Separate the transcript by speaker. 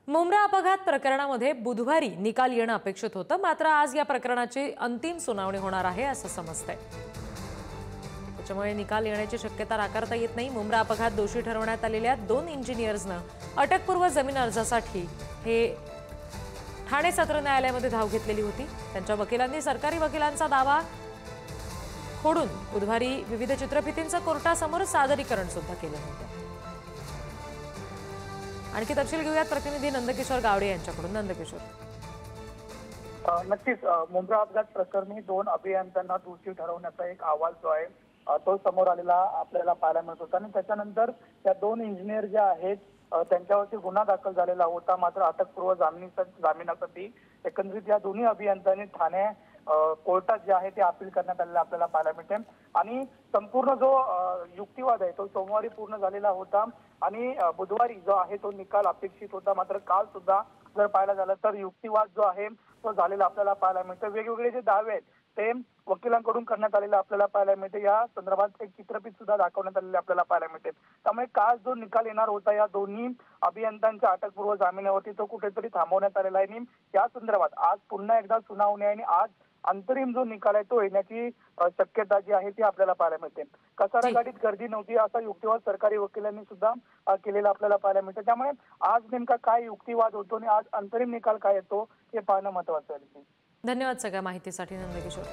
Speaker 1: मुंब्रा अपघात प्रकरणामध्ये बुधवारी निकाल येणं अपेक्षित होतं, मात्र आज या प्रकरणाची अंतिम सुनावणी होणार आहे असं समजतंय। त्यामुळे निकाल येण्याची शक्यता नाकारता येत नाही। मुंब्रा अपघात दोषी ठरवण्यात आलेल्या 2 इंजिनियर्सनं अटकपूर्व जमीन अर्जासाठी हे ठाणे सत्र न्यायालयामध्ये धाव घेतलेली होती। त्यांच्या वकिलांनी सरकारी वकिलांचा दावा खोडून बुधवारी विविध चित्रफितींचं कोर्टासमोर सादरीकरण सुद्धा केलं होतं। आणखी तपशील घेऊयात प्रतिनिधी नंदकिशोर गावडे यांच्याकडून। नंदकिशोर,
Speaker 2: नक्कीच मुंब्रा अपघात प्रकरणी 2 अभियंत्यांना दोषी ठरवण्याचा एक अहवाल जो आहे तो समोर आलेला आपल्याला पाहायला मिळत होता आणि त्याच्यानंतर त्या 2 इंजिनियर ज्या आहेत त्यांच्यावरती गुन्हा दाखल झालेला होता। मात्र अटकपूर्व जामिनासाठी एकंदरीत या दोन्ही अभियंत्यांनी ठाणे कोर्टात जे आहे ते अपील करण्यात आलेलं आपल्याला पाहायला मिळते आणि संपूर्ण जो युक्तिवाद आहे तो सोमवारी पूर्ण झालेला होता आणि बुधवारी जो आहे तो निकाल अपेक्षित होता। मात्र काल सुद्धा जर पाहायला झालं तर युक्तिवाद जो आहे तो झालेला आपल्याला पाहायला मिळतो। वेगवेगळे जे दावे आहेत ते वकिलांकडून करण्यात आलेले आपल्याला पाहायला मिळते। या संदर्भात एक चित्रफित सुद्धा दाखवण्यात आलेले आपल्याला पाहायला मिळते। त्यामुळे काल जो निकाल येणार होता या दोन्ही अभियंत्यांच्या अटकपूर्व जामिनावरती तो कुठेतरी थांबवण्यात आलेला आहे आणि या संदर्भात आज पुन्हा एकदा सुनावणी आहे आणि आज अंतरिम जो निकाल आहे तो येण्याची शक्यता जी आहे ती आपल्याला पाहायला मिळते। कसारा गाडीत गर्दी नव्हती असा युक्तिवाद सरकारी वकिलांनी सुद्धा केलेला आपल्याला पाहायला मिळते। त्यामुळे आज नेमका काय युक्तिवाद होतो आणि आज अंतरिम निकाल काय येतो हे पाहणं महत्त्वाचं आहे।
Speaker 1: धन्यवाद सगळ्या माहितीसाठी नंदकिशोर।